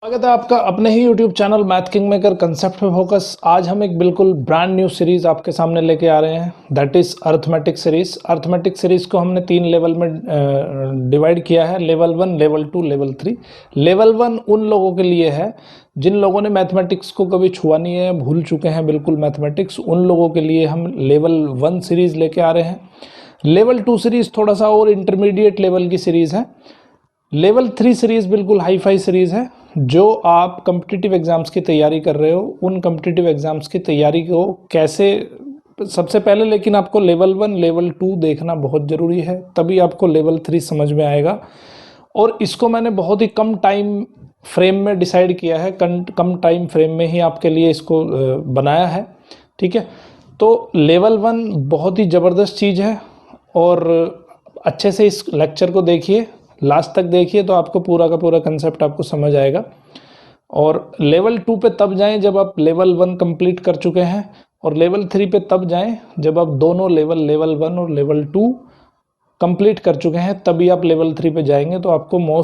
स्वागत है आपका अपने ही YouTube channel math king maker concept पे फोकस। आज हम एक बिल्कुल ब्रांड न्यू सीरीज आपके सामने लेके आ रहे हैं, that is arithmetic series. Arithmetic series को हमने 3 लेवल में डिवाइड किया है, लेवल 1, लेवल 2, लेवल 3। लेवल 1 उन लोगों के लिए है जिन लोगों ने मैथमेटिक्स को कभी छुआ नहीं है, भूल चुके हैं बिल्कुल मैथमेटिक्स। उन लोगों के लिए हम लेवल 1 सीरीज लेके आ रहे हैं। लेवल 2 सीरीज थोड़ा सा और इंटरमीडिएट लेवल की सीरीज है। लेवल 3 सीरीज बिल्कुल हाई फाई सीरीज है। जो आप कम्पिटिटिव एग्जाम्स की तैयारी कर रहे हो, उन कम्पिटिटिव एग्जाम्स की तैयारी को कैसे, सबसे पहले लेकिन आपको लेवल 1, लेवल 2 देखना बहुत ज़रूरी है, तभी आपको लेवल 3 समझ में आएगा। और इसको मैंने बहुत ही कम टाइम फ्रेम में डिसाइड किया है, कम टाइम फ्रेम में ही आपके लिए इसको बनाया है। ठीक है, तो लेवल 1 बहुत ही ज़बरदस्त चीज़ है और अच्छे से इस लेक्चर को देखिए, लास्ट तक देखिए तो आपको पूरा का पूरा कंसेप्ट आपको समझ आएगा। और लेवल 2 पे तब जाएं जब आप लेवल 1 कंप्लीट कर चुके हैं, और लेवल 3 पे तब जाएं जब आप दोनों लेवल 1 और लेवल 2 कंप्लीट कर चुके हैं, तभी आप लेवल 3 पे जाएंगे तो आपको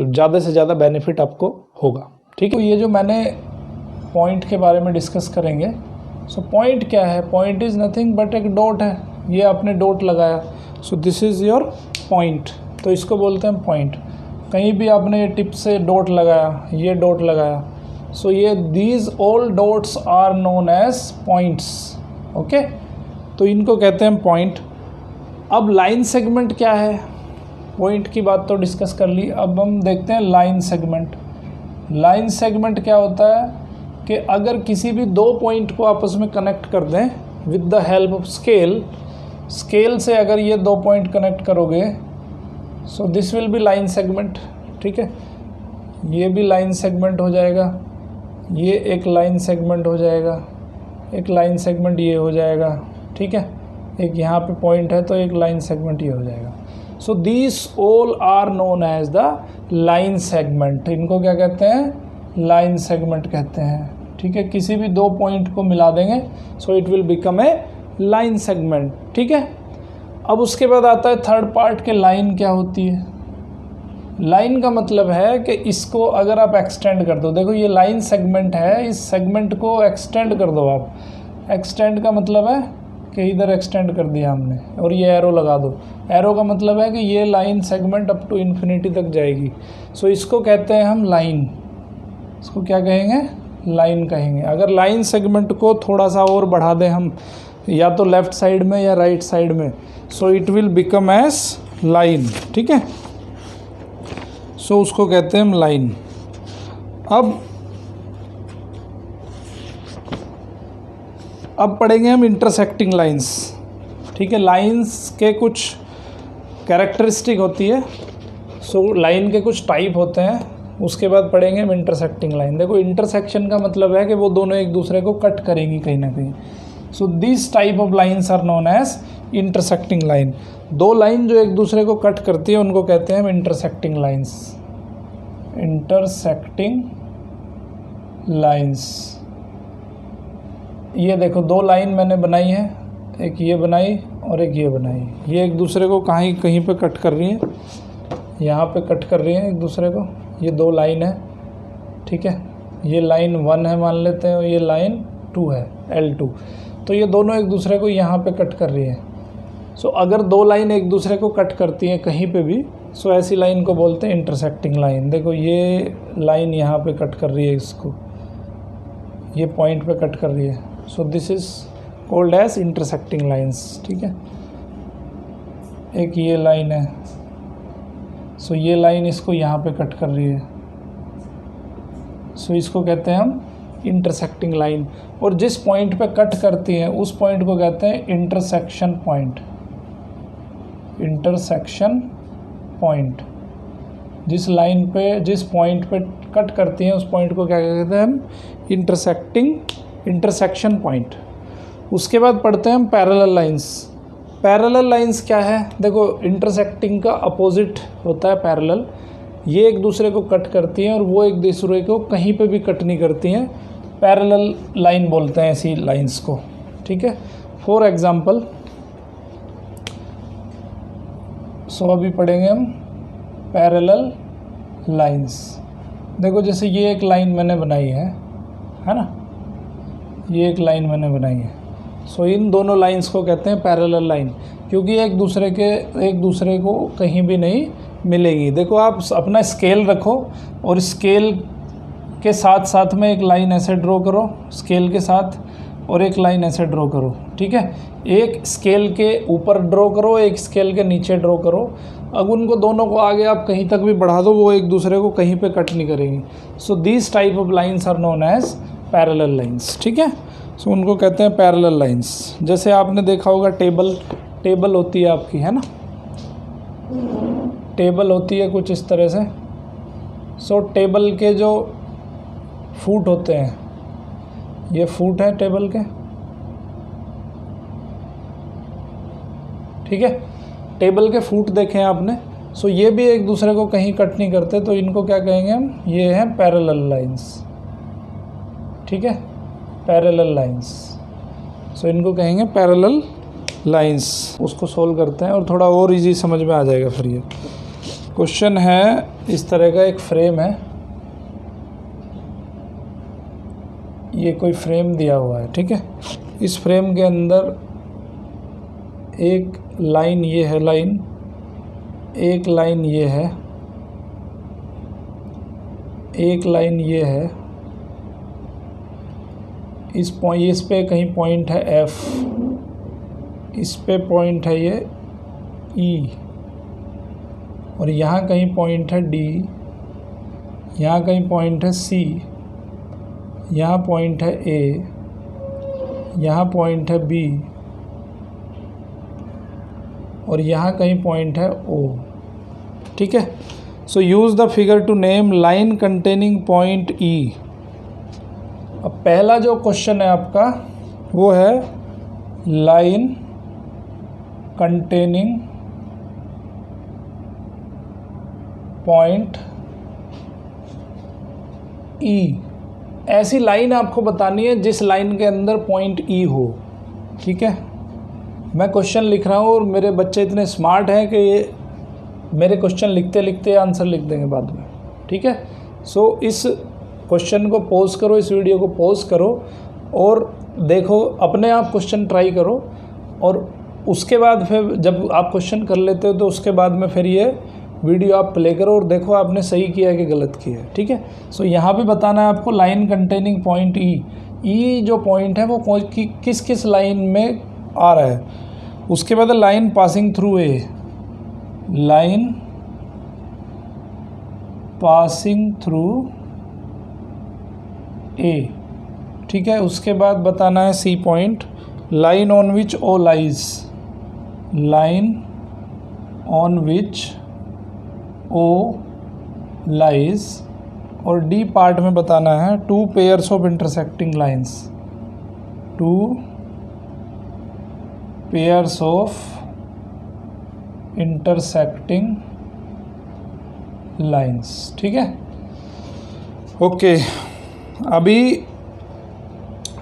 ज़्यादा से ज़्यादा बेनिफिट आपको होगा। ठीक है, तो ये जो मैंने पॉइंट के बारे में डिस्कस करेंगे। सो पॉइंट क्या है? पॉइंट इज़ नथिंग बट एक डॉट है, ये आपने डॉट लगाया, सो दिस इज़ योर पॉइंट, तो इसको बोलते हैं पॉइंट। कहीं भी आपने ये टिप से डॉट लगाया, ये डॉट लगाया, सो ये these all dots are known as points. Okay, तो इनको कहते हैं पॉइंट। अब लाइन सेगमेंट क्या है? पॉइंट की बात तो डिस्कस कर ली, अब हम देखते हैं लाइन सेगमेंट। लाइन सेगमेंट क्या होता है कि अगर किसी भी दो पॉइंट को आपस में कनेक्ट कर दें with the help of scale, scale से अगर ये दो पॉइंट कनेक्ट करोगे, so this will be line segment. ठीक है, ये भी लाइन सेगमेंट हो जाएगा, ये एक लाइन सेगमेंट हो जाएगा, एक लाइन सेगमेंट ये हो जाएगा। ठीक है, एक यहाँ पे पॉइंट है तो एक लाइन सेगमेंट ये हो जाएगा। So these all are known as the line segment. इनको क्या कहते हैं? लाइन सेगमेंट कहते हैं। ठीक है, किसी भी दो पॉइंट को मिला देंगे सो it will become a line segment. ठीक है, अब उसके बाद आता है थर्ड पार्ट के लाइन क्या होती है। लाइन का मतलब है कि इसको अगर आप एक्सटेंड कर दो, देखो ये लाइन सेगमेंट है, इस सेगमेंट को एक्सटेंड कर दो आप। एक्सटेंड का मतलब है कि इधर एक्सटेंड कर दिया हमने और ये एरो लगा दो। एरो का मतलब है कि ये line segment up to infinity तक जाएगी, सो इसको कहते हैं हम लाइन। इसको क्या कहेंगे? लाइन कहेंगे। अगर लाइन सेगमेंट को थोड़ा सा और बढ़ा दें हम, या तो लेफ़्ट साइड में या राइट साइड में, so it will become as line. ठीक है, सो उसको कहते हैं हम लाइन। अब पढ़ेंगे हम इंटरसेक्टिंग लाइंस। ठीक है, लाइंस के कुछ कैरेक्टरिस्टिक होती है, सो लाइन के कुछ टाइप होते हैं, उसके बाद पढ़ेंगे हम इंटरसेक्टिंग लाइन। देखो इंटरसेक्शन का मतलब है कि वो दोनों एक दूसरे को कट करेंगी कहीं ना कहीं। So this type of lines are known as intersecting line. दो लाइन जो एक दूसरे को कट करती है उनको कहते हैं हम इंटरसेक्टिंग लाइंस। Intersecting lines. ये देखो दो लाइन मैंने बनाई है, एक ये बनाई और एक ये बनाई, ये एक दूसरे को कहीं पे कट कर रही हैं, यहाँ पे कट कर रही हैं एक दूसरे को। ये दो लाइन है। ठीक है, ये लाइन 1 है मान लेते हैं और ये लाइन 2 है, L2। तो ये दोनों एक दूसरे को यहाँ पे कट कर रही है। सो अगर दो लाइन एक दूसरे को कट करती हैं कहीं पे भी, सो ऐसी लाइन को बोलते हैं इंटरसेक्टिंग लाइन। देखो ये लाइन यहाँ पे कट कर रही है, इसको ये पॉइंट पे कट कर रही है, so this is called as intersecting lines. ठीक है, एक ये लाइन है, सो ये लाइन इसको यहाँ पे कट कर रही है, सो इसको कहते हैं हम इंटरसेक्टिंग लाइन। और जिस पॉइंट पे कट करती है उस पॉइंट को कहते हैं इंटरसेक्शन पॉइंट। इंटरसेक्शन पॉइंट, जिस लाइन पे, जिस पॉइंट पे कट करती हैं उस पॉइंट को क्या कहते हैं हम? Intersection point. उसके बाद पढ़ते हैं हम पैरेलल लाइंस। पैरेलल लाइंस क्या है? देखो इंटरसेक्टिंग का अपोजिट होता है पैरेलल। ये एक दूसरे को कट करती हैं और वो एक दूसरे को कहीं पे भी कट नहीं करती हैं, पैरेलल लाइन बोलते हैं ऐसी लाइंस को। ठीक है, फॉर एग्जांपल, सो अभी पढ़ेंगे हम पैरेलल लाइंस। देखो जैसे ये एक लाइन मैंने बनाई है ना, ये एक लाइन मैंने बनाई है। सो इन दोनों लाइंस को कहते हैं पैरेलल लाइन, क्योंकि एक दूसरे को कहीं भी नहीं मिलेगी। देखो आप अपना स्केल रखो और स्केल के साथ साथ में एक लाइन ऐसे ड्रॉ करो, स्केल के साथ, और एक लाइन ऐसे ड्रॉ करो, ठीक है। एक स्केल के ऊपर ड्रॉ करो, एक स्केल के नीचे ड्रॉ करो। अब उनको दोनों को आगे आप कहीं तक भी बढ़ा दो, वो एक दूसरे को कहीं पे कट नहीं करेंगी। So these type of lines are known as parallel lines, ठीक है। सो उनको कहते हैं पैरेलल लाइंस। जैसे आपने देखा होगा टेबल होती है आपकी, है ना, टेबल होती है कुछ इस तरह से। सो टेबल के जो फुट होते हैं, ये फुट है टेबल के, ठीक है। टेबल के फुट देखे हैं आपने। सो ये भी एक दूसरे को कहीं कट नहीं करते, तो इनको क्या कहेंगे हम, ये हैं पैरेलल लाइंस, ठीक है, पैरेलल लाइंस। सो इनको कहेंगे पैरेलल लाइंस। उसको सोल्व करते हैं और थोड़ा और इजी समझ में आ जाएगा। फिर ये क्वेश्चन है, इस तरह का एक फ्रेम है, ये कोई फ्रेम दिया हुआ है, ठीक है। इस फ्रेम के अंदर एक लाइन ये है, लाइन, एक लाइन ये है, एक लाइन ये है। इस पे कहीं पॉइंट है F, इस पे पॉइंट है ये E, और यहाँ कहीं पॉइंट है D, यहाँ कहीं पॉइंट है C, यहाँ पॉइंट है A, यहाँ पॉइंट है B, और यहाँ कहीं पॉइंट है O, ठीक है। So use the figure to name line containing point E। अब पहला जो क्वेश्चन है आपका वो है लाइन कंटेनिंग पॉइंट E। ऐसी लाइन आपको बतानी है जिस लाइन के अंदर पॉइंट E हो, ठीक है। मैं क्वेश्चन लिख रहा हूँ और मेरे बच्चे इतने स्मार्ट हैं कि ये मेरे क्वेश्चन लिखते लिखते आंसर लिख देंगे बाद में, ठीक है। सो इस क्वेश्चन को पॉज करो, इस वीडियो को पॉज करो और देखो, अपने आप क्वेश्चन ट्राई करो, और उसके बाद फिर जब आप क्वेश्चन कर लेते हो तो उसके बाद में फिर ये वीडियो आप प्ले करो और देखो आपने सही किया है कि गलत किया है, ठीक है। सो यहाँ पे बताना है आपको लाइन कंटेनिंग पॉइंट ई जो पॉइंट है वो किस किस लाइन में आ रहा है। उसके बाद line passing through A, line passing through A, ठीक है। उसके बाद बताना है C point, line on which O lies, line on which O lies, और डी पार्ट में बताना है two pairs of intersecting lines, two pairs of intersecting lines, ठीक है। ओके, अभी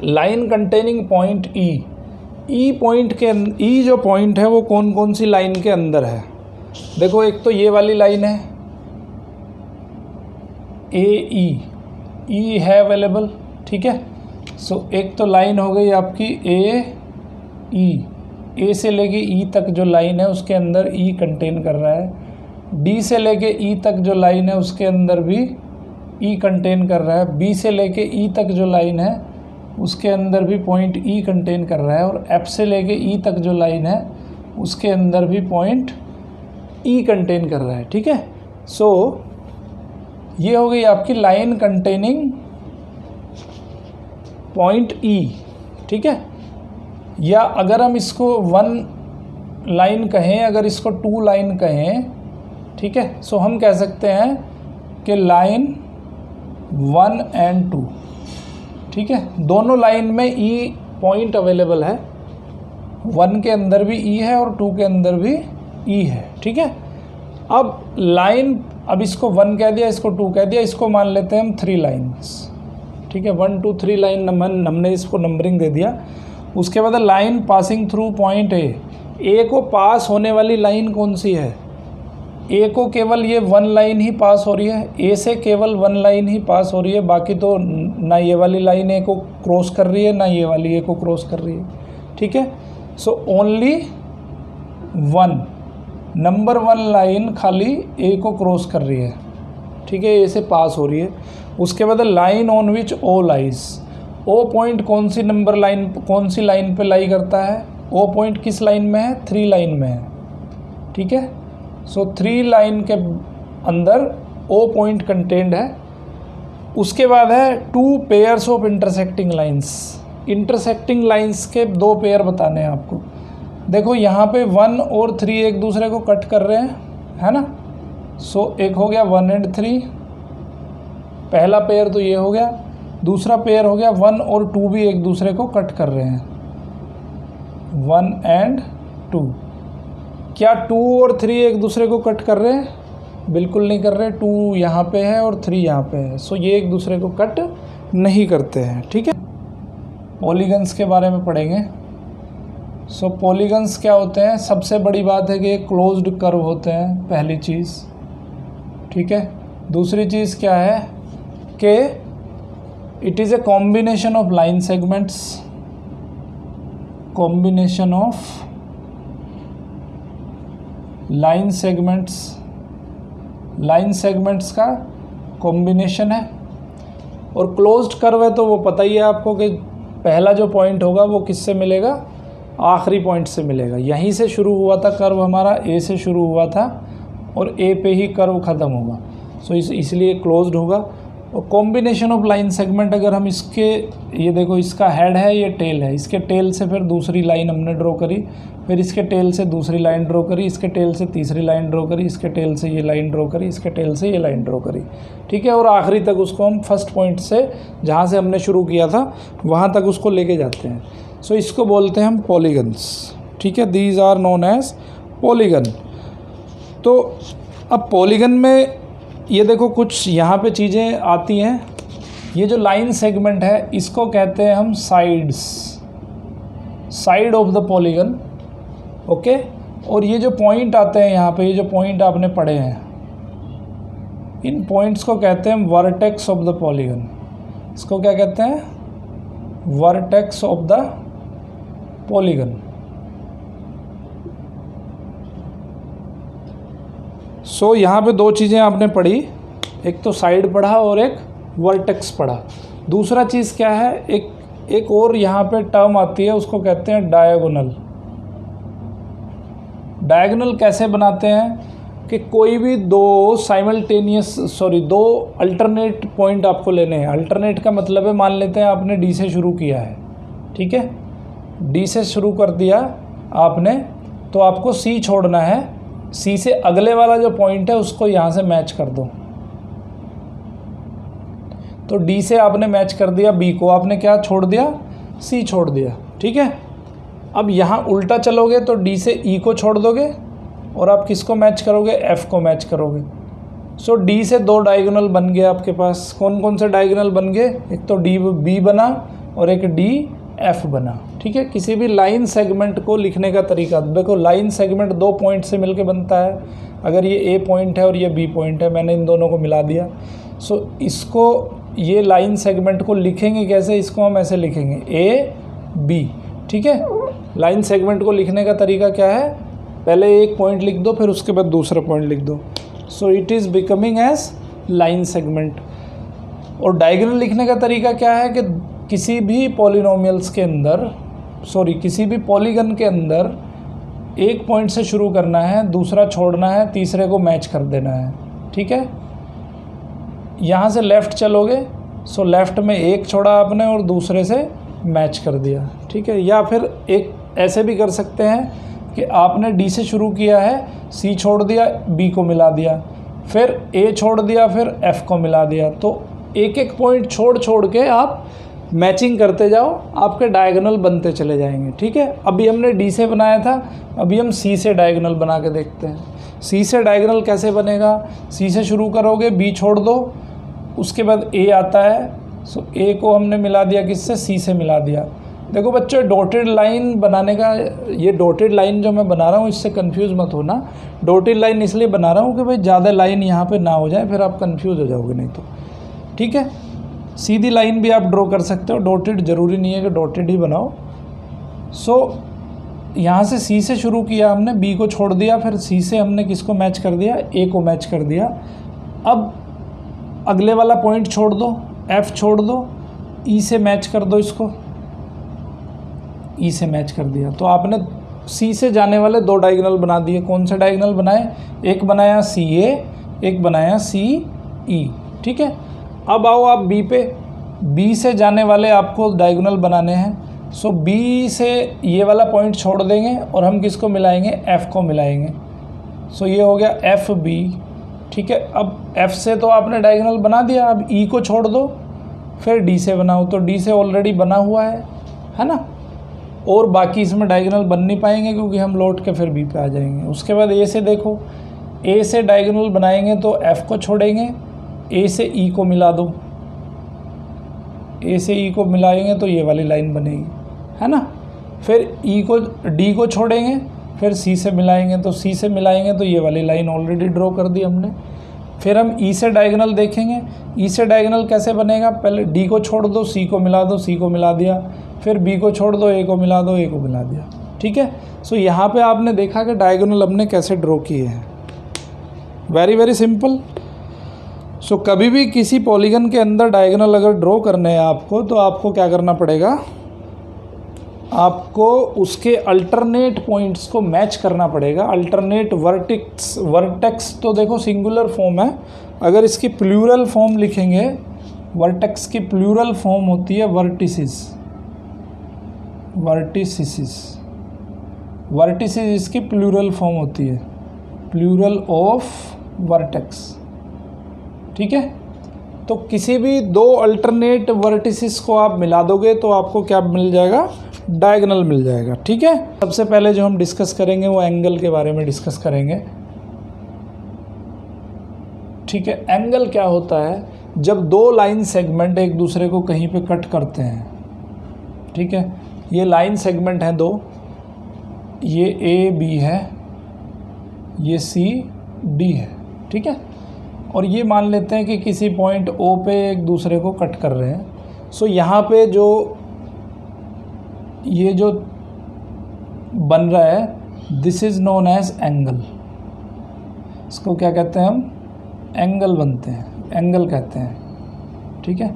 line containing point E point के ई जो point है वो कौन कौन सी लाइन के अंदर है। देखो एक तो ये वाली लाइन है ई है अवेलेबल, ठीक है। सो एक तो लाइन हो गई आपकी ए से लेके ई तक जो लाइन है उसके अंदर ई कंटेन कर रहा है। डी से लेके ई तक जो लाइन है उसके अंदर भी ई कंटेन कर रहा है। बी से लेके ई तक जो लाइन है उसके अंदर भी पॉइंट ई कंटेन कर रहा है। और एफ से लेके ई तक जो लाइन है उसके अंदर भी पॉइंट ई कंटेन कर रहा है, ठीक है। सो ये हो गई आपकी लाइन कंटेनिंग पॉइंट ई, ठीक है। या अगर हम इसको वन लाइन कहें, अगर इसको टू लाइन कहें, ठीक है, सो हम कह सकते हैं कि लाइन 1 and 2, ठीक है। दोनों लाइन में ई पॉइंट अवेलेबल है, 1 के अंदर भी ई है और 2 के अंदर भी ई है, ठीक है। अब लाइन, अब इसको 1 कह दिया, इसको 2 कह दिया, इसको मान लेते हैं हम 3 लाइन्स, ठीक है। 1 2 3 लाइन हमने इसको नंबरिंग दे दिया। उसके बाद line passing through point A को पास होने वाली लाइन कौन सी है, ए को केवल ये वन लाइन ही पास हो रही है, ए से केवल वन लाइन ही पास हो रही है, बाकी तो ना ये वाली लाइन ए को क्रॉस कर रही है ना ये वाली ए को क्रॉस कर रही है, ठीक है। So only one, number one line खाली ए को क्रॉस कर रही है, ठीक है, ए से पास हो रही है। उसके बाद line on which O lies, O point कौन सी नंबर लाइन, कौन सी लाइन पे लाई करता है, ओ पॉइंट किस लाइन में है, 3 लाइन में है, ठीक है। सो 3 लाइन के अंदर ओ पॉइंट कंटेंड है। उसके बाद है 2 pairs of intersecting lines, intersecting lines के 2 पेयर बताने हैं आपको। देखो यहाँ पे 1 और 3 एक दूसरे को कट कर रहे हैं, है ना। सो एक हो गया 1 और 3, पहला पेयर तो ये हो गया। दूसरा पेयर हो गया 1 और 2 भी एक दूसरे को कट कर रहे हैं, 1 और 2। क्या 2 और 3 एक दूसरे को कट कर रहे हैं? बिल्कुल नहीं कर रहे। 2 यहाँ पे है और 3 यहाँ पे है, सो ये एक दूसरे को कट नहीं करते हैं, ठीक है। पॉलीगन्स के बारे में पढ़ेंगे। सो पॉलीगन्स क्या होते हैं? सबसे बड़ी बात है कि ये क्लोज्ड कर्व होते हैं, पहली चीज़, ठीक है। दूसरी चीज़ क्या है कि it is a combination of line segments, combination of line segments, line segments का कॉम्बिनेशन है। और क्लोज्ड कर्व है तो वो पता ही है आपको कि पहला जो पॉइंट होगा वो किससे मिलेगा, आखिरी पॉइंट से मिलेगा। यहीं से शुरू हुआ था कर्व हमारा, ए से शुरू हुआ था और ए पे ही कर्व ख़त्म होगा, सो इसलिए क्लोज्ड होगा। और कॉम्बिनेशन ऑफ लाइन सेगमेंट, अगर हम इसके, ये देखो इसका हेड है, ये टेल है, इसके टेल से फिर दूसरी लाइन हमने ड्रॉ करी, फिर इसके टेल से दूसरी लाइन ड्रॉ करी, इसके टेल से तीसरी लाइन ड्रॉ करी, इसके टेल से ये लाइन ड्रॉ करी, इसके टेल से ये लाइन ड्रॉ करी, ठीक है। और आखिरी तक उसको हम फर्स्ट पॉइंट से, जहाँ से हमने शुरू किया था वहाँ तक उसको लेके जाते हैं। सो इसको बोलते हैं हम पॉलीगन्स, ठीक है। These are known as polygon. तो अब पॉलीगन में ये देखो कुछ यहाँ पे चीज़ें आती हैं। ये जो लाइन सेगमेंट है इसको कहते हैं हम sides, side of the polygon, okay. और ये जो पॉइंट आते हैं यहाँ पे, ये जो पॉइंट आपने पढ़े हैं, इन पॉइंट्स को कहते हैं वर्टेक्स ऑफ द पॉलीगन। इसको क्या कहते हैं? Vertex of the polygon. So यहाँ पे 2 चीज़ें आपने पढ़ी, एक तो साइड पढ़ा और एक वर्टेक्स पढ़ा। दूसरा चीज़ क्या है, एक और यहाँ पे टर्म आती है, उसको कहते हैं डायगोनल। डायगोनल कैसे बनाते हैं कि कोई भी 2 अल्टरनेट पॉइंट आपको लेने हैं। अल्टरनेट का मतलब है, मान लेते हैं आपने डी से शुरू किया है, ठीक है, डी से शुरू कर दिया आपने, तो आपको सी छोड़ना है, सी से अगले वाला जो पॉइंट है उसको यहाँ से मैच कर दो। तो डी से आपने मैच कर दिया, बी को आपने क्या छोड़ दिया, सी छोड़ दिया, ठीक है। अब यहाँ उल्टा चलोगे तो डी से ई को छोड़ दोगे और आप किसको मैच करोगे, एफ को मैच करोगे। सो डी से 2 डायगोनल बन गए आपके पास। कौन कौन से डायगोनल बन गए? एक तो डी बी बना और एक डी एफ बना, ठीक है। किसी भी लाइन सेगमेंट को लिखने का तरीका देखो, लाइन सेगमेंट 2 पॉइंट से मिलके बनता है। अगर ये ए पॉइंट है और ये बी पॉइंट है, मैंने इन दोनों को मिला दिया। सो इसको, ये लाइन सेगमेंट को लिखेंगे कैसे? इसको हम ऐसे लिखेंगे ए बी, ठीक है। लाइन सेगमेंट को लिखने का तरीका क्या है? पहले एक पॉइंट लिख दो, फिर उसके बाद दूसरा पॉइंट लिख दो। So it is becoming as line segment. और डायगोनल लिखने का तरीका क्या है कि किसी भी पॉलिनोमियल्स के अंदर, किसी भी पॉलीगन के अंदर एक पॉइंट से शुरू करना है, दूसरा छोड़ना है, तीसरे को मैच कर देना है, ठीक है। यहाँ से लेफ़्ट चलोगे, सो लेफ़्ट में एक छोड़ा आपने और दूसरे से मैच कर दिया, ठीक है। या फिर एक ऐसे भी कर सकते हैं कि आपने डी से शुरू किया है, सी छोड़ दिया, बी को मिला दिया, फिर ए छोड़ दिया, फिर एफ को मिला दिया। तो एक एक पॉइंट छोड़ के आप मैचिंग करते जाओ, आपके डायगोनल बनते चले जाएंगे, ठीक है। अभी हमने डी से बनाया था, अभी हम सी से डायगोनल बना के देखते हैं। सी से डायगोनल कैसे बनेगा? सी से शुरू करोगे, बी छोड़ दो, उसके बाद ए आता है, सो ए को हमने मिला दिया किससे, सी से मिला दिया। देखो बच्चों, डॉटेड लाइन बनाने का, ये डॉटेड लाइन जो मैं बना रहा हूँ इससे कंफ्यूज मत होना। डॉटेड लाइन इसलिए बना रहा हूँ कि भाई ज़्यादा लाइन यहाँ पे ना हो जाए, फिर आप कंफ्यूज हो जाओगे नहीं तो। ठीक है, सीधी लाइन भी आप ड्रॉ कर सकते हो, डॉटेड ज़रूरी नहीं है कि डॉटेड ही बनाओ। सो यहाँ से सी से शुरू किया हमने, बी को छोड़ दिया, फिर सी से हमने किसको मैच कर दिया, ए को मैच कर दिया। अब अगले वाला पॉइंट छोड़ दो, एफ छोड़ दो, ई से मैच कर दो इसको, ई से मैच कर दिया। तो आपने सी से जाने वाले 2 डायगोनल बना दिए। कौन से डायगोनल बनाए, एक बनाया सी ए, एक बनाया सी ई। ठीक है, अब आओ आप बी पे, बी से जाने वाले आपको डायगोनल बनाने हैं। सो बी से ये वाला पॉइंट छोड़ देंगे और हम किसको मिलाएंगे, एफ़ को मिलाएंगे। सो ये हो गया एफ बी। ठीक है, अब एफ से तो आपने डायगोनल बना दिया, अब ई को छोड़ दो, फिर डी से बनाओ। तो डी से ऑलरेडी बना हुआ है ना, और बाकी इसमें डायगोनल बन नहीं पाएंगे क्योंकि हम लौट के फिर बी पे आ जाएंगे। उसके बाद ए से देखो, ए से डायगोनल बनाएंगे तो एफ को छोड़ेंगे, ए से ई को मिला दो, ए से ई को मिलाएंगे तो ये वाली लाइन बनेगी, है ना। फिर ई को, डी को छोड़ेंगे, फिर सी से मिलाएंगे, तो सी से मिलाएंगे तो ये वाली लाइन ऑलरेडी ड्रॉ कर दी हमने। फिर हम ई से डायगोनल देखेंगे, ई से डायगोनल कैसे बनेगा, पहले डी को छोड़ दो, सी को मिला दो, सी को मिला दिया, फिर बी को छोड़ दो, ए को मिला दो, ए को मिला दिया। ठीक है, सो यहाँ पे आपने देखा कि डायगोनल हमने कैसे ड्रॉ किए हैं। Very very simple. सो कभी भी किसी पॉलीगन के अंदर डायगोनल अगर ड्रॉ करने हैं आपको, तो आपको क्या करना पड़ेगा, आपको उसके अल्टरनेट पॉइंट्स को मैच करना पड़ेगा। अल्टरनेट वर्टेक्स, वर्टेक्स तो देखो सिंगुलर फॉर्म है, अगर इसकी प्लूरल फॉर्म लिखेंगे, वर्टेक्स की प्लूरल फॉर्म होती है वर्टिसिस, वर्टिसिस, वर्टिसिस इसकी प्लूरल फॉर्म होती है, प्लूरल ऑफ वर्टेक्स। ठीक है, तो किसी भी 2 अल्टरनेट वर्टिसिस को आप मिला दोगे तो आपको क्या मिल जाएगा, डायगोनल मिल जाएगा। ठीक है, सबसे पहले जो हम डिस्कस करेंगे वो एंगल के बारे में डिस्कस करेंगे। ठीक है, एंगल क्या होता है, जब 2 लाइन सेगमेंट एक दूसरे को कहीं पे कट करते हैं। ठीक है, ये लाइन सेगमेंट हैं 2, ये ए बी है, ये सी डी है। ठीक है, और ये मान लेते हैं कि किसी पॉइंट ओ पे एक दूसरे को कट कर रहे हैं। सो यहाँ पे जो ये जो बन रहा है, this is known as angle. इसको क्या कहते हैं हम, एंगल बनते हैं, एंगल कहते हैं। ठीक है,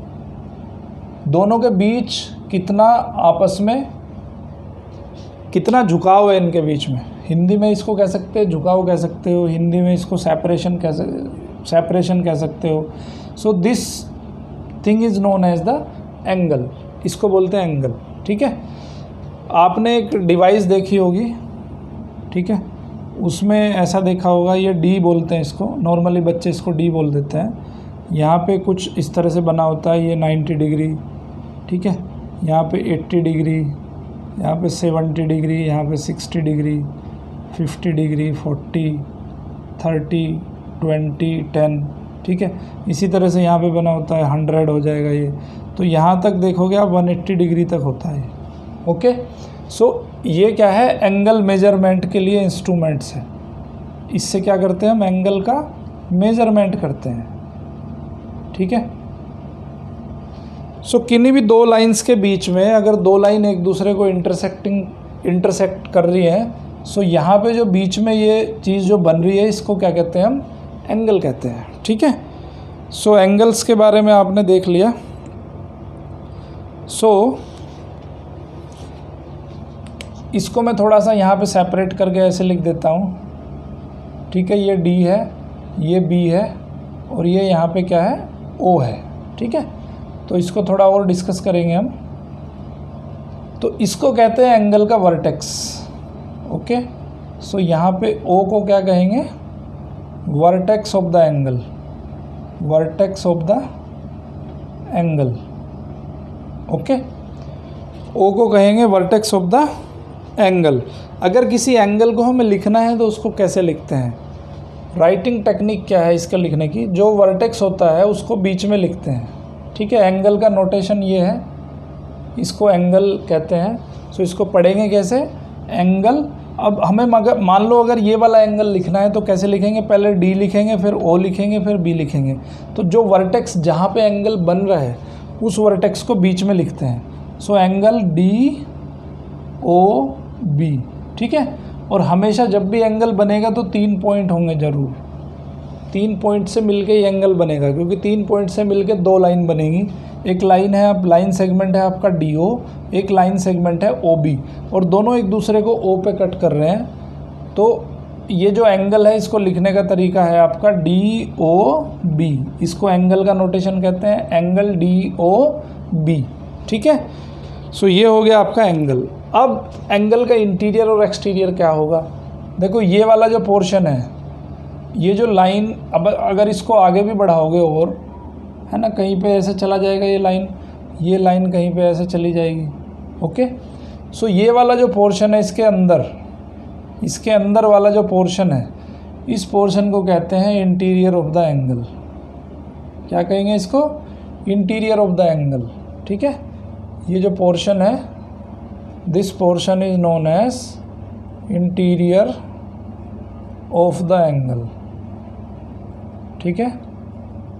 दोनों के बीच कितना आपस में कितना झुकाव है इनके बीच में, हिंदी में इसको कह सकते हैं झुकाव कह सकते हो, हिंदी में इसको सेपरेशन कह सकते हो। So this thing is known as the angle, इसको बोलते हैं एंगल। ठीक है, आपने एक डिवाइस देखी होगी, ठीक है, उसमें ऐसा देखा होगा, ये डी बोलते हैं इसको, नॉर्मली बच्चे इसको डी बोल देते हैं। यहाँ पे कुछ इस तरह से बना होता है, ये 90 डिग्री, ठीक है, यहाँ पे 80 डिग्री, यहाँ पे 70 डिग्री, यहाँ पे 60 डिग्री, 50 डिग्री, 40, 30, 20, 10। ठीक है, इसी तरह से यहाँ पे बना होता है 100 हो जाएगा ये, तो यहाँ तक देखोगे आप 180 डिग्री तक होता है। ओके, सो ये क्या है, एंगल मेजरमेंट के लिए इंस्ट्रूमेंट्स है। इससे क्या करते हैं हम, एंगल का मेजरमेंट करते हैं। ठीक है, सो किन्हीं भी 2 लाइंस के बीच में अगर 2 लाइन एक दूसरे को इंटरसेक्ट कर रही है, सो यहाँ पे जो बीच में ये चीज़ जो बन रही है, इसको क्या कहते हैं हम, एंगल कहते हैं। ठीक है, सो एंगल्स के बारे में आपने देख लिया। सो इसको मैं थोड़ा सा यहाँ पे सेपरेट करके ऐसे लिख देता हूँ। ठीक है, ये डी है, ये बी है, और ये यहाँ पे क्या है, ओ है। ठीक है, तो इसको थोड़ा और डिस्कस करेंगे हम। तो इसको कहते हैं एंगल का वर्टेक्स। ओके, सो यहाँ पे ओ को क्या कहेंगे, vertex of the angle, vertex of the angle. Okay, O को कहेंगे वर्टेक्स ऑफ द एंगल। अगर किसी एंगल को हमें लिखना है तो उसको कैसे लिखते हैं, राइटिंग टेक्निक क्या है इसका लिखने की, जो वर्टेक्स होता है उसको बीच में लिखते हैं। ठीक है, एंगल का नोटेशन ये है, इसको एंगल कहते हैं। सो इसको पढ़ेंगे कैसे, एंगल। अब हमें मान लो अगर ये वाला एंगल लिखना है तो कैसे लिखेंगे, पहले डी लिखेंगे, फिर ओ लिखेंगे, फिर बी लिखेंगे। तो जो वर्टेक्स जहाँ पे एंगल बन रहा है उस वर्टेक्स को बीच में लिखते हैं। So angle D O B, ठीक है। और हमेशा जब भी एंगल बनेगा तो 3 पॉइंट होंगे ज़रूर, 3 पॉइंट से मिलके ये एंगल बनेगा, क्योंकि 3 पॉइंट से मिलके 2 लाइन बनेगी। एक लाइन है, अब लाइन सेगमेंट है आपका डी ओ, एक लाइन सेगमेंट है ओ बी, और दोनों एक दूसरे को ओ पे कट कर रहे हैं। तो ये जो एंगल है इसको लिखने का तरीका है आपका डी ओ बी। इसको एंगल का नोटेशन कहते हैं, एंगल डी ओ बी, ठीक है। सो ये हो गया आपका एंगल। अब एंगल का इंटीरियर और एक्सटीरियर क्या होगा, देखो ये वाला जो पोर्शन है, ये जो लाइन, अब अगर इसको आगे भी बढ़ाओगे और, है ना, कहीं पे ऐसे चला जाएगा ये लाइन कहीं पे ऐसे चली जाएगी, ओके। सो ये वाला जो पोर्शन है इसके अंदर वाला जो पोर्शन है, इस पोर्शन को कहते हैं इंटीरियर ऑफ द एंगल। क्या कहेंगे इसको, इंटीरियर ऑफ द एंगल, ठीक है। ये जो पोर्शन है, this portion is known as interior of the angle, ठीक है।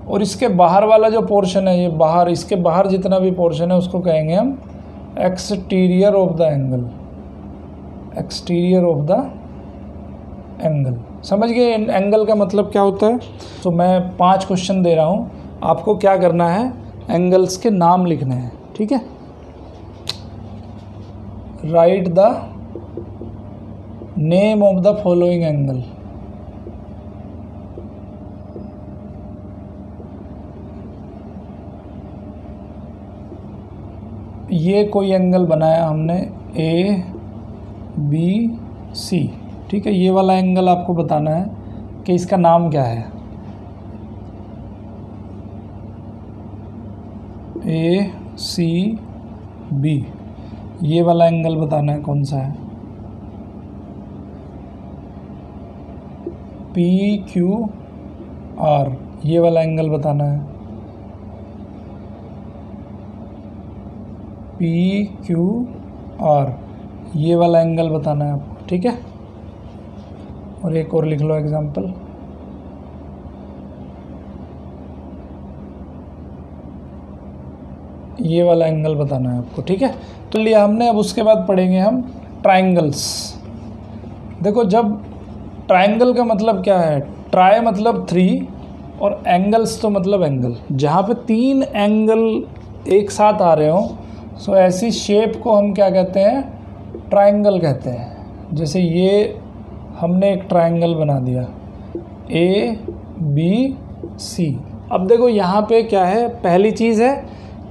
और इसके बाहर वाला जो पोर्शन है, ये बाहर, इसके बाहर जितना भी पोर्शन है उसको कहेंगे हम exterior of the angle, exterior of the angle. समझ गए एंगल का मतलब क्या होता है। तो मैं 5 क्वेश्चन दे रहा हूँ, आपको क्या करना है, एंगल्स के नाम लिखने हैं, ठीक है। Right the name of the following angle. ये कोई एंगल बनाया हमने ए बी सी, ठीक है। ये वाला एंगल आपको बताना है कि इसका नाम क्या है, ए सी बी, ये वाला एंगल बताना है कौन सा है, पी क्यू आर, ये वाला एंगल बताना है, पी क्यू आर, ये वाला एंगल बताना है आपको, ठीक है। और एक और लिख लो एग्जांपल, ये वाला एंगल बताना है आपको, ठीक है। तो लिया हमने। अब उसके बाद पढ़ेंगे हम ट्रायंगल्स। देखो, जब ट्रायंगल का मतलब क्या है, ट्राई मतलब 3 और एंगल्स तो मतलब एंगल, जहाँ पे 3 एंगल एक साथ आ रहे हो, सो ऐसी शेप को हम क्या कहते हैं, ट्रायंगल कहते हैं। जैसे ये हमने एक ट्रायंगल बना दिया ए बी सी। अब देखो यहाँ पे क्या है, पहली चीज़ है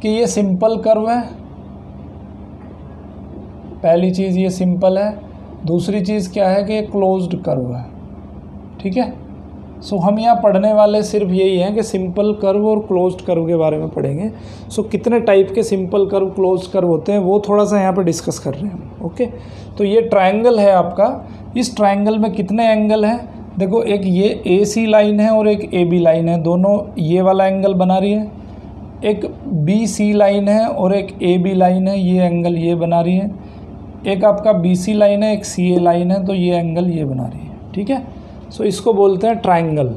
कि ये सिंपल कर्व है, पहली चीज़ ये सिंपल है। दूसरी चीज़ क्या है कि ये क्लोज्ड कर्व है, ठीक है। सो हम यहाँ पढ़ने वाले सिर्फ यही हैं कि सिंपल कर्व और क्लोज्ड कर्व के बारे में पढ़ेंगे। सो कितने टाइप के सिंपल कर्व, क्लोज्ड कर्व होते हैं वो थोड़ा सा यहाँ पे डिस्कस कर रहे हैं हम, ओके। तो ये ट्रायंगल है आपका, इस ट्रायंगल में कितने एंगल हैं, देखो एक ये ए सी लाइन है और एक ए बी लाइन है, दोनों ये वाला एंगल बना रही है। एक बी सी लाइन है और एक ए बी लाइन है, ये एंगल ये बना रही है। एक आपका बी सी लाइन है, एक सी ए लाइन है, तो ये एंगल ये बना रही है, ठीक है। सो इसको बोलते हैं ट्रायंगल।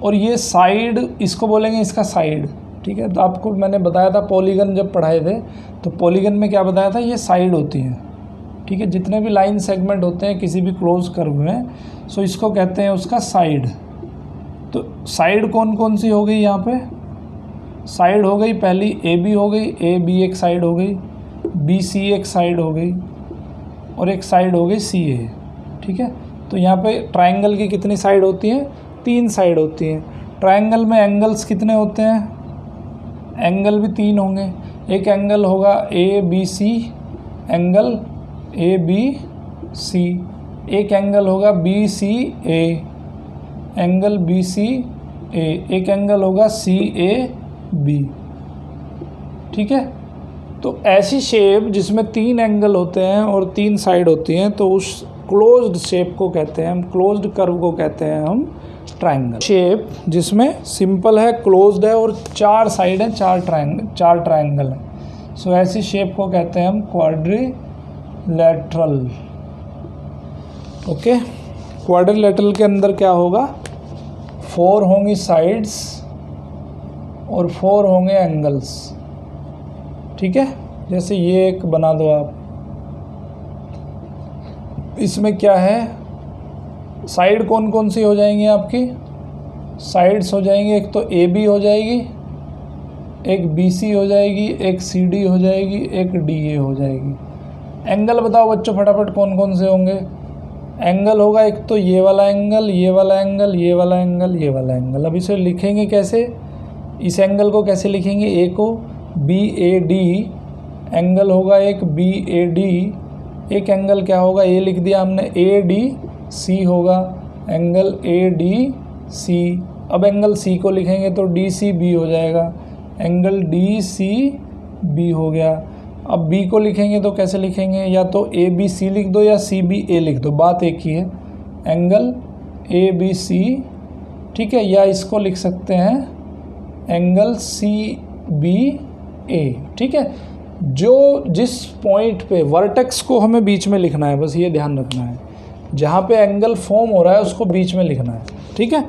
और ये साइड, इसको बोलेंगे इसका साइड, ठीक है। तो आपको मैंने बताया था पॉलीगन जब पढ़ाए थे, तो पॉलीगन में क्या बताया था, ये साइड होती है, ठीक है। जितने भी लाइन सेगमेंट होते हैं किसी भी क्लोज कर्व में, सो इसको कहते हैं उसका साइड। तो साइड कौन कौन सी हो गई यहाँ पे, साइड हो गई पहली ए बी हो गई, ए बी एक साइड हो गई, बी सी एक साइड हो गई, और एक साइड हो गई सी ए, ठीक है। तो यहाँ पे ट्रायंगल की कितनी साइड होती हैं, 3 साइड होती हैं। ट्रायंगल में एंगल्स कितने होते हैं, एंगल भी 3 होंगे। एक एंगल होगा A B C, angle A B C. एक एंगल होगा B C A, angle B C A. एक एंगल होगा सी ए बी, ठीक है। तो ऐसी शेप जिसमें 3 एंगल होते हैं और 3 साइड होती हैं, तो उस क्लोज्ड शेप को कहते हैं हम, क्लोज्ड कर्व को कहते हैं हम ट्रायंगल। शेप जिसमें सिंपल है, क्लोज्ड है और 4 साइड हैं, 4 ट्रायंगल हैं। सो ऐसी शेप को कहते हैं हम क्वाड्रिलेटरल। ओके, क्वाड्रिलेटरल के अंदर क्या होगा, 4 होंगी साइड्स और 4 होंगे एंगल्स। ठीक है, जैसे ये एक बना दो आप, इसमें क्या है, साइड कौन कौन सी हो जाएंगी आपकी, साइड्स हो जाएंगी, एक तो ए बी हो जाएगी, एक बी सी हो जाएगी, एक सी डी हो जाएगी, एक डी ए हो जाएगी। एंगल बताओ बच्चों फटाफट कौन कौन से होंगे। एंगल होगा एक तो ये वाला एंगल, ये वाला एंगल, ये वाला एंगल, ये वाला एंगल। अब इसे लिखेंगे कैसे, इस एंगल को कैसे लिखेंगे, ए को बी ए डी एंगल होगा एक, बी ए डी। एक एंगल क्या होगा, ए लिख दिया हमने, ए डी सी होगा, एंगल ए डी सी। अब एंगल सी को लिखेंगे तो डी सी बी हो जाएगा, एंगल डी सी बी हो गया। अब बी को लिखेंगे तो कैसे लिखेंगे, या तो ए बी सी लिख दो या सी बी ए लिख दो, बात एक ही है, एंगल ए बी सी। ठीक है, या इसको लिख सकते हैं एंगल सी बी ए। ठीक है, जो जिस पॉइंट पे वर्टेक्स को हमें बीच में लिखना है, बस ये ध्यान रखना है, जहाँ पे एंगल फॉर्म हो रहा है उसको बीच में लिखना है। ठीक है,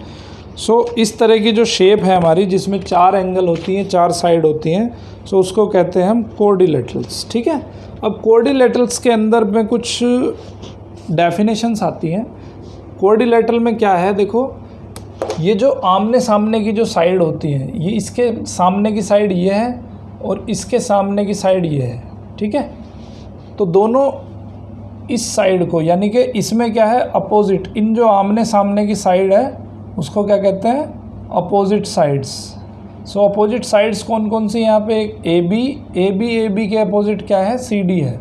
सो इस तरह की जो शेप है हमारी, जिसमें 4 एंगल होती हैं, 4 साइड होती हैं, सो उसको कहते हैं हम क्वाड्रिलेटरल्स। ठीक है, अब क्वाड्रिलेटरल्स के अंदर में कुछ डेफिनेशंस आती हैं। क्वाड्रिलेटरल में क्या है, देखो ये जो आमने सामने की जो साइड होती है, ये इसके सामने की साइड ये है और इसके सामने की साइड ये है। ठीक है, तो दोनों इस साइड को, यानी कि इसमें क्या है, अपोजिट, इन जो आमने सामने की साइड है उसको क्या कहते हैं, अपोजिट साइड्स। सो अपोजिट साइड्स कौन कौन सी, यहाँ पे एक ए बी के अपोजिट क्या है, सी डी है।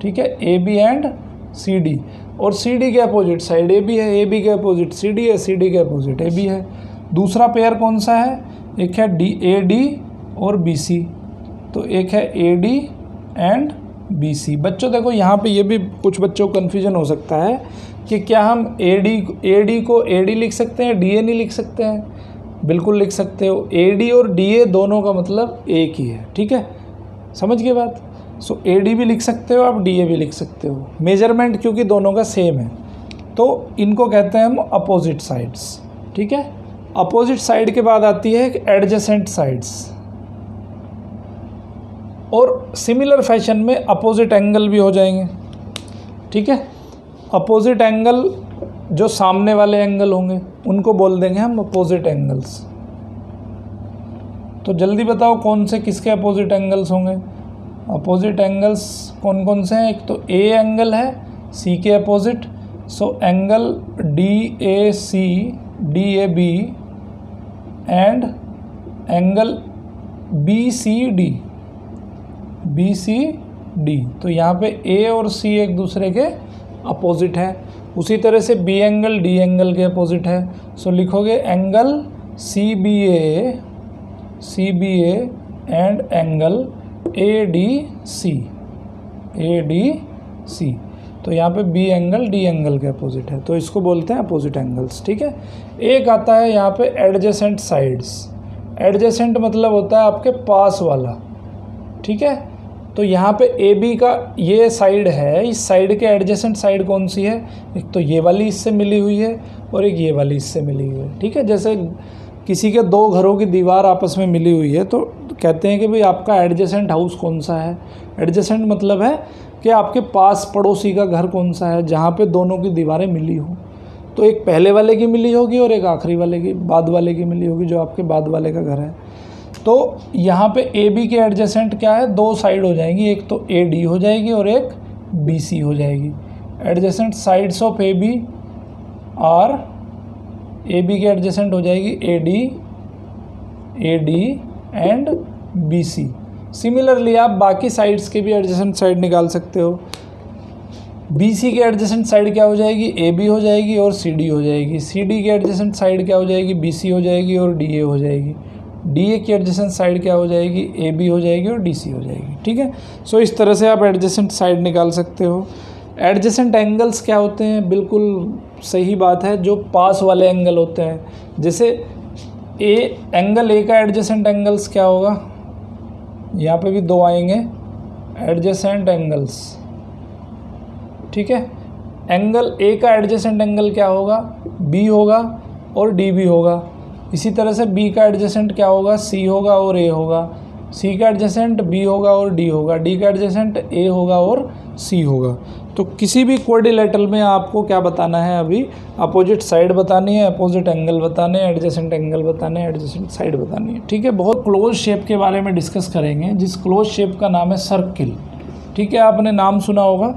ठीक है, A B and C D, और सी डी के अपोजिट साइड ए बी है, ए बी के अपोजिट सी डी है, सी डी के अपोजिट ए बी है। दूसरा पेयर कौन सा है, एक है डी ए डी और बी सी, तो एक है A D and B C. बच्चों देखो यहाँ पे ये भी कुछ बच्चों को कन्फ्यूजन हो सकता है कि क्या हम ए डी को ए डी लिख सकते हैं, डी ए नहीं लिख सकते हैं। बिल्कुल लिख सकते हो, ए डी और डी ए दोनों का मतलब एक ही है। ठीक है, समझ गए बात। सो ए डी भी लिख सकते हो आप, डी ए भी लिख सकते हो, मेजरमेंट क्योंकि दोनों का सेम है, तो इनको कहते हैं हम अपोजिट साइड्स। ठीक है, अपोजिट साइड के बाद आती है एडजेसेंट साइड्स, और सिमिलर फैशन में अपोजिट एंगल भी हो जाएंगे। ठीक है, अपोजिट एंगल जो सामने वाले एंगल होंगे उनको बोल देंगे हम अपोजिट एंगल्स। तो जल्दी बताओ कौन से किसके अपोजिट एंगल्स होंगे। अपोजिट एंगल्स कौन कौन से हैं, एक तो ए एंगल है सी के opposite, so angle D A C D A B and angle B C D B C D. तो यहाँ पे ए और सी एक दूसरे के अपोजिट है। उसी तरह से बी एंगल डी एंगल के अपोजिट है, सो लिखोगे angle C B A and angle A D C. तो यहाँ पे बी एंगल डी एंगल के अपोजिट है, तो इसको बोलते हैं अपोजिट एंगल्स। ठीक है, एक आता है यहाँ पे एडजेसेंट साइड्स। एडजेसेंट मतलब होता है आपके पास वाला। ठीक है, तो यहाँ पे ए बी का ये साइड है, इस साइड के एडजेसेंट साइड कौन सी है, एक तो ये वाली इससे मिली हुई है और एक ये वाली इससे मिली हुई है। ठीक है, जैसे किसी के 2 घरों की दीवार आपस में मिली हुई है तो कहते हैं कि भाई आपका एडजेसेंट हाउस कौन सा है। एडजेसेंट मतलब है कि आपके पास पड़ोसी का घर कौन सा है जहाँ पे दोनों की दीवारें मिली हों। तो एक पहले वाले की मिली होगी और एक आखिरी वाले की, बाद वाले की मिली होगी, जो आपके बाद वाले का घर है। तो यहाँ पे ए बी के एडजेसेंट क्या है, 2 साइड हो जाएंगी, एक तो ए डी हो जाएगी और एक बी सी हो जाएगी। Adjacent sides of A B are, A B के एडजेसेंट हो जाएगी A D and B C. Similarly आप बाकी साइड्स के भी एडजेसेंट साइड निकाल सकते हो। बी सी के एडजेसेंट साइड क्या हो जाएगी, ए बी हो जाएगी और सी डी हो जाएगी। सी डी के एडजेसेंट साइड क्या हो जाएगी, बी सी हो जाएगी और डी ए हो जाएगी। डी ए की एडजेसेंट साइड क्या हो जाएगी, ए बी हो जाएगी और डी सी हो जाएगी। ठीक है, सो इस तरह से आप एडजेसेंट साइड निकाल सकते हो। एडजेसेंट एंगल्स क्या होते हैं, बिल्कुल सही बात है, जो पास वाले एंगल होते हैं। जैसे एंगल ए का एडजेसेंट एंगल्स क्या होगा, यहाँ पे भी 2 आएंगे एडजेसेंट एंगल्स, ठीक है। एंगल ए का एडजेसेंट एंगल क्या होगा, बी होगा और डी भी होगा। इसी तरह से बी का एडजेसेंट क्या होगा, सी होगा और ए होगा। सी का एडजेसेंट बी होगा और डी होगा। डी का एडजेसेंट ए होगा और सी होगा। तो किसी भी क्वाड्रिलेटरल में आपको क्या बताना है, अभी अपोजिट साइड बतानी है, अपोजिट एंगल बताने हैं, एडजेसेंट एंगल बताने हैं, एडजेसेंट साइड बतानी है, ठीक है। बहुत क्लोज शेप के बारे में डिस्कस करेंगे, जिस क्लोज शेप का नाम है सर्किल, ठीक है। आपने नाम सुना होगा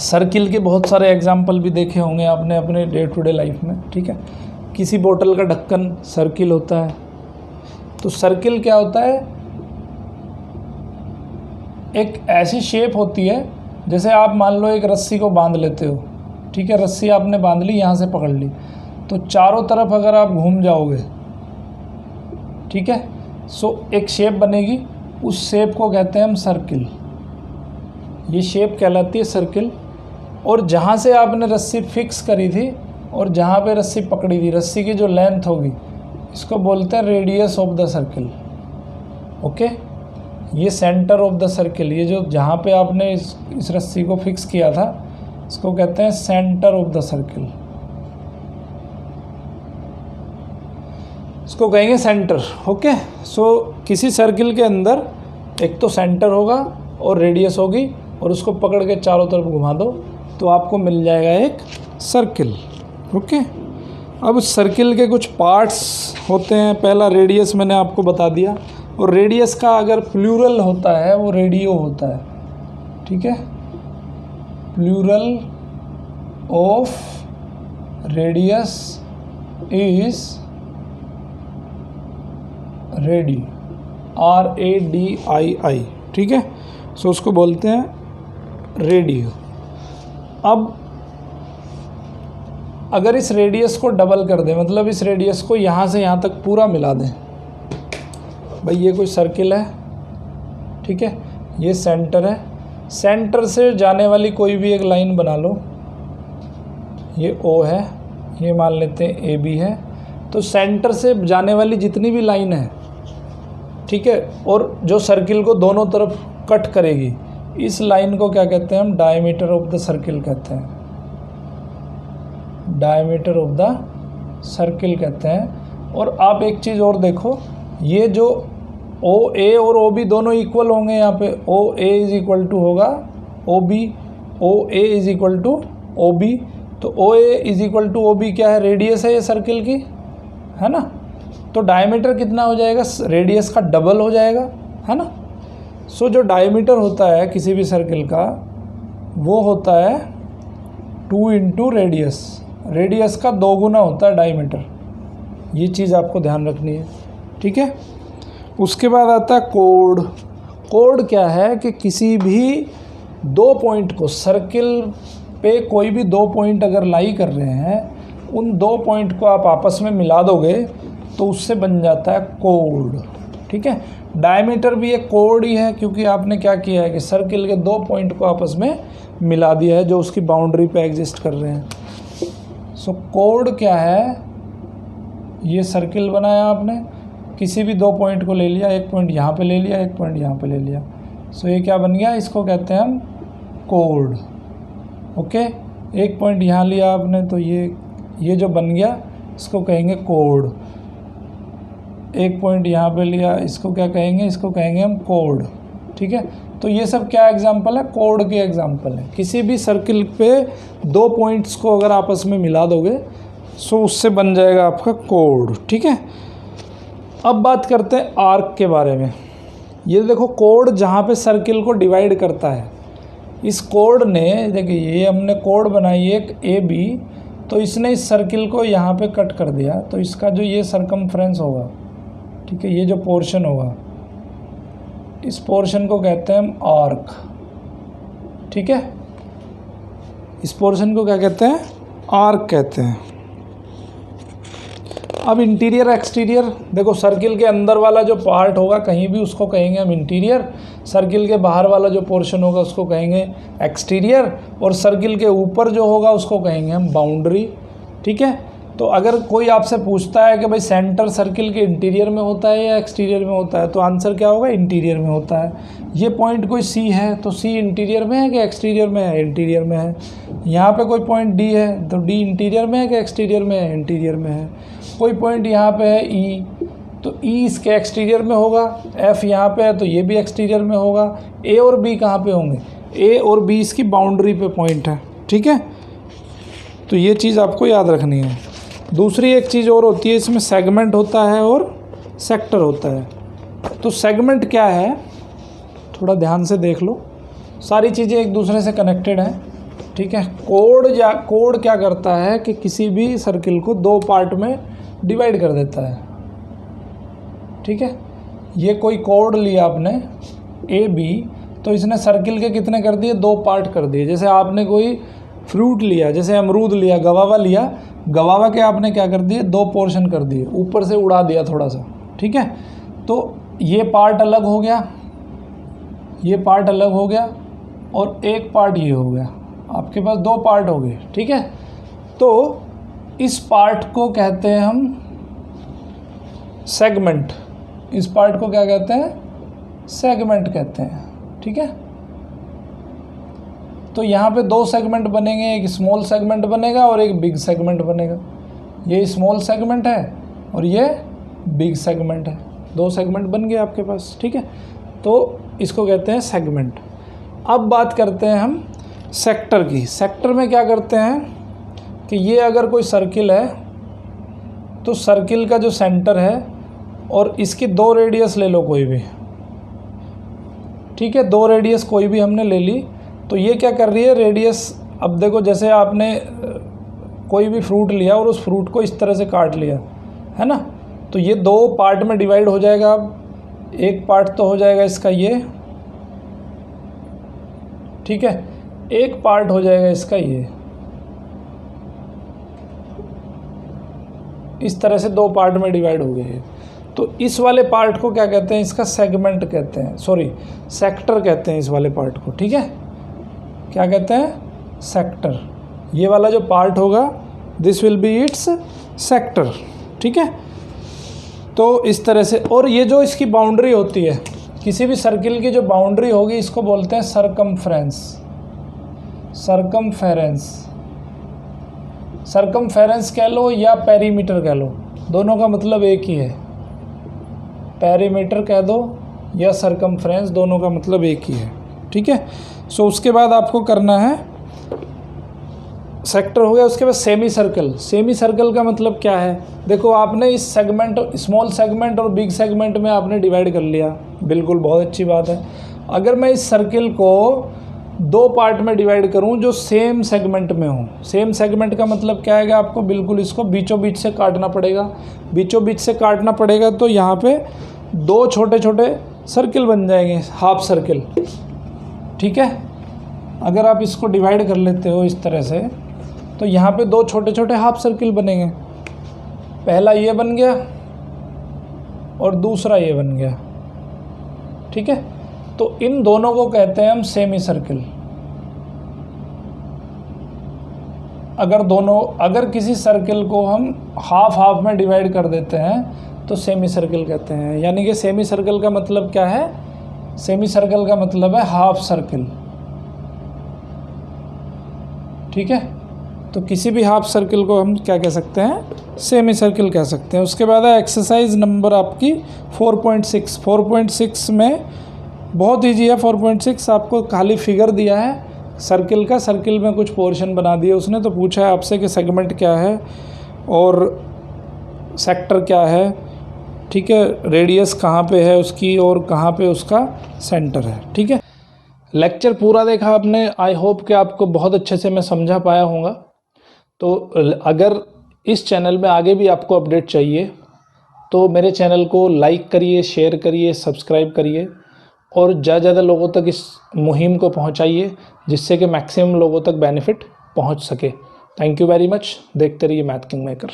सर्किल के, बहुत सारे एग्जाम्पल भी देखे होंगे आपने अपने डे टू डे लाइफ में, ठीक है। किसी बोतल का ढक्कन सर्किल होता है। तो सर्किल क्या होता है, एक ऐसी शेप होती है, जैसे आप मान लो एक रस्सी को बांध लेते हो, ठीक है। रस्सी आपने बांध ली, यहाँ से पकड़ ली, तो चारों तरफ अगर आप घूम जाओगे, ठीक है, सो एक शेप बनेगी, उस शेप को कहते हैं हम सर्किल। ये शेप कहलाती है सर्किल। और जहाँ से आपने रस्सी फिक्स करी थी और जहाँ पे रस्सी पकड़ी थी, रस्सी की जो लेंथ होगी, इसको बोलते हैं radius of the circle, okay. ये सेंटर ऑफ द सर्किल, ये जो जहाँ पे आपने इस रस्सी को फिक्स किया था, इसको कहते हैं सेंटर ऑफ द सर्किल, इसको कहेंगे सेंटर, ओके। सो किसी सर्किल के अंदर एक तो सेंटर होगा और रेडियस होगी, और उसको पकड़ के चारों तरफ घुमा दो तो आपको मिल जाएगा एक सर्किल, ओके। अब सर्किल के कुछ पार्ट्स होते हैं। पहला रेडियस मैंने आपको बता दिया, और रेडियस का अगर प्लूरल होता है वो रेडियो होता है, ठीक है। Plural of radius is radio, RADII, ठीक है। सो उसको बोलते हैं रेडियो। अब अगर इस रेडियस को डबल कर दें, मतलब इस रेडियस को यहाँ से यहाँ तक पूरा मिला दें, भाई ये कोई सर्किल है, ठीक है, ये सेंटर है, सेंटर से जाने वाली कोई भी एक लाइन बना लो, ये O है, ये मान लेते हैं AB है। तो सेंटर से जाने वाली जितनी भी लाइन है, ठीक है, और जो सर्किल को दोनों तरफ कट करेगी, इस लाइन को क्या कहते हैं हम, डायमीटर ऑफ द सर्किल कहते हैं, डायमीटर ऑफ द सर्किल कहते हैं। और आप एक चीज़ और देखो, ये जो OA और OB दोनों इक्वल होंगे, यहाँ पे OA इज इक्वल टू होगा OB, OA is equal to OB। तो OA is equal to OB क्या है, रेडियस है ये सर्किल की, है ना। तो डायमीटर कितना हो जाएगा, रेडियस का डबल हो जाएगा, है ना। सो जो डायमीटर होता है किसी भी सर्किल का, वो होता है 2 इंटू रेडियस, रेडियस का 2 गुना होता है डायमीटर। ये चीज़ आपको ध्यान रखनी है, ठीक है। उसके बाद आता है कोड। कोड क्या है कि किसी भी 2 पॉइंट को, सर्किल पे कोई भी 2 पॉइंट अगर लाई कर रहे हैं, उन 2 पॉइंट को आप आपस में मिला दोगे तो उससे बन जाता है कोड, ठीक है। डायमीटर भी एक कोड ही है, क्योंकि आपने क्या किया है कि सर्किल के 2 पॉइंट को आपस में मिला दिया है जो उसकी बाउंड्री पे एग्जिस्ट कर रहे हैं। सो कोड क्या है, ये सर्किल बनाया आपने, किसी भी 2 पॉइंट को ले लिया, एक पॉइंट यहाँ पे ले लिया, एक पॉइंट यहाँ पे ले लिया, सो ये क्या बन गया, इसको कहते हैं हम कोड, ओके। एक पॉइंट यहाँ लिया आपने, तो ये जो बन गया इसको कहेंगे कोड। एक पॉइंट यहाँ पे लिया, इसको क्या कहेंगे, इसको कहेंगे हम कोड, ठीक है। तो ये सब क्या एग्जांपल है, कोड के एग्जांपल है। किसी भी सर्किल पे 2 पॉइंट्स को अगर आपस में मिला दोगे, सो उससे बन जाएगा आपका कोड, ठीक है। अब बात करते हैं आर्क के बारे में। ये देखो कोड जहाँ पे सर्किल को डिवाइड करता है, इस कोड ने, देखिए ये हमने कोड बनाई एक AB, तो इसने इस सर्किल को यहाँ पे कट कर दिया, तो इसका जो ये सरकमफ्रेंस होगा, ठीक है, ये जो पोर्शन होगा, इस पोर्शन को कहते हैं हम आर्क, ठीक है। इस पोर्शन को क्या कहते हैं, आर्क कहते हैं। अब इंटीरियर एक्सटीरियर, देखो सर्किल के अंदर वाला जो पार्ट होगा कहीं भी, उसको कहेंगे हम इंटीरियर। सर्किल के बाहर वाला जो पोर्शन होगा उसको कहेंगे एक्सटीरियर, और सर्किल के ऊपर जो होगा उसको कहेंगे हम बाउंड्री, ठीक है। तो अगर कोई आपसे पूछता है कि भाई सेंटर सर्किल के इंटीरियर में होता है या एक्सटीरियर में होता है, तो आंसर क्या होगा? इंटीरियर में होता है। ये पॉइंट कोई सी है तो सी इंटीरियर में है कि एक्सटीरियर में है? इंटीरियर में है। यहाँ पे कोई पॉइंट डी है तो डी इंटीरियर में है कि एक्सटीरियर में है? इंटीरियर में है। कोई पॉइंट यहाँ पे है ई, तो ई इसके एक्सटीरियर में होगा। एफ यहाँ पे है तो ये भी एक्सटीरियर में होगा। ए और बी कहाँ पे होंगे? ए और बी इसकी बाउंड्री पे पॉइंट है, ठीक है। तो ये चीज़ आपको याद रखनी है। दूसरी एक चीज़ और होती है, इसमें सेगमेंट होता है और सेक्टर होता है। तो सेगमेंट क्या है, थोड़ा ध्यान से देख लो, सारी चीज़ें एक दूसरे से कनेक्टेड हैं, ठीक है। कोड क्या करता है कि किसी भी सर्किल को दो पार्ट में डिवाइड कर देता है, ठीक है। ये कोई कोड लिया आपने ए बी, तो इसने सर्किल के कितने कर दिए? दो पार्ट कर दिए। जैसे आपने कोई फ्रूट लिया, जैसे अमरूद लिया, गवावा लिया, गवावा के आपने क्या कर दिए? दो पोर्शन कर दिए, ऊपर से उड़ा दिया थोड़ा सा, ठीक है। तो ये पार्ट अलग हो गया, ये पार्ट अलग हो गया, और एक पार्ट ये हो गया। आपके पास दो पार्ट हो गए, ठीक है। तो इस पार्ट को कहते हैं हम सेगमेंट। इस पार्ट को क्या कहते हैं? सेगमेंट कहते हैं, ठीक है। तो यहाँ पे दो सेगमेंट बनेंगे, एक स्मॉल सेगमेंट बनेगा और एक बिग सेगमेंट बनेगा। ये स्मॉल सेगमेंट है और ये बिग सेगमेंट है, दो सेगमेंट बन गए आपके पास, ठीक है। तो इसको कहते हैं सेगमेंट। अब बात करते हैं हम सेक्टर की। सेक्टर में क्या करते हैं कि ये अगर कोई सर्किल है तो सर्किल का जो सेंटर है और इसकी दो रेडियस ले लो कोई भी, ठीक है। दो रेडियस कोई भी हमने ले ली, तो ये क्या कर रही है? रेडियस, अब देखो जैसे आपने कोई भी फ्रूट लिया और उस फ्रूट को इस तरह से काट लिया, है ना, तो ये दो पार्ट में डिवाइड हो जाएगा। अब एक पार्ट तो हो जाएगा इसका ये, ठीक है, एक पार्ट हो जाएगा इसका ये। इस तरह से दो पार्ट में डिवाइड हो गए। तो इस वाले पार्ट को क्या कहते हैं? इसका सेगमेंट कहते हैं, सॉरी सेक्टर कहते हैं इस वाले पार्ट को, ठीक है। क्या कहते हैं? सेक्टर। ये वाला जो पार्ट होगा, this will be it's sector, ठीक है। तो इस तरह से, और ये जो इसकी बाउंड्री होती है, किसी भी सर्किल की जो बाउंड्री होगी, इसको बोलते हैं सरकमफ्रेंस। सरकमफेरेंस, सरकमफेरेंस कह लो या पेरीमीटर कह लो, दोनों का मतलब एक ही है। पेरीमीटर कह दो या सरकमफ्रेंस, दोनों का मतलब एक ही है, ठीक है। सो उसके बाद आपको करना है, सेक्टर हो गया, उसके बाद सेमी सर्कल। सेमी सर्कल का मतलब क्या है? देखो आपने इस सेगमेंट, स्मॉल सेगमेंट और बिग सेगमेंट में आपने डिवाइड कर लिया, बिल्कुल बहुत अच्छी बात है। अगर मैं इस सर्किल को दो पार्ट में डिवाइड करूं जो सेम सेगमेंट में हो, सेम सेगमेंट का मतलब क्या है? आपको बिल्कुल इसको बीचों बीच से काटना पड़ेगा। बीचों बीच से काटना पड़ेगा तो यहाँ पे दो छोटे छोटे सर्किल बन जाएंगे, हाफ सर्किल, ठीक है। अगर आप इसको डिवाइड कर लेते हो इस तरह से, तो यहाँ पे दो छोटे छोटे हाफ सर्किल बनेंगे। पहला ये बन गया और दूसरा ये बन गया, ठीक है। तो इन दोनों को कहते हैं हम सेमी सर्किल। अगर किसी सर्किल को हम हाफ हाफ में डिवाइड कर देते हैं तो सेमी सर्किल कहते हैं। यानी कि सेमी सर्किल का मतलब क्या है? सेमी सर्कल का मतलब है हाफ सर्किल, ठीक है। तो किसी भी हाफ सर्किल को हम क्या कह सकते हैं? सेमी सर्किल कह सकते हैं। उसके बाद है एक्सरसाइज नंबर आपकी 4.6। 4.6 में बहुत ईजी है। 4.6 आपको खाली फिगर दिया है सर्किल का, सर्किल में कुछ पोर्शन बना दिए उसने, तो पूछा है आपसे कि सेगमेंट क्या है और सेक्टर क्या है, ठीक है, रेडियस कहाँ पे है उसकी और कहाँ पे उसका सेंटर है, ठीक है। लेक्चर पूरा देखा आपने, आई होप कि आपको बहुत अच्छे से मैं समझा पाया होगा। तो अगर इस चैनल में आगे भी आपको अपडेट चाहिए तो मेरे चैनल को लाइक करिए, शेयर करिए, सब्सक्राइब करिए और ज़्यादा से ज़्यादा लोगों तक इस मुहिम को पहुंचाइए, जिससे कि मैक्सिमम लोगों तक बेनिफिट पहुंच सके। Thank you very much. देखते रहिए मैथ किंग मेकर।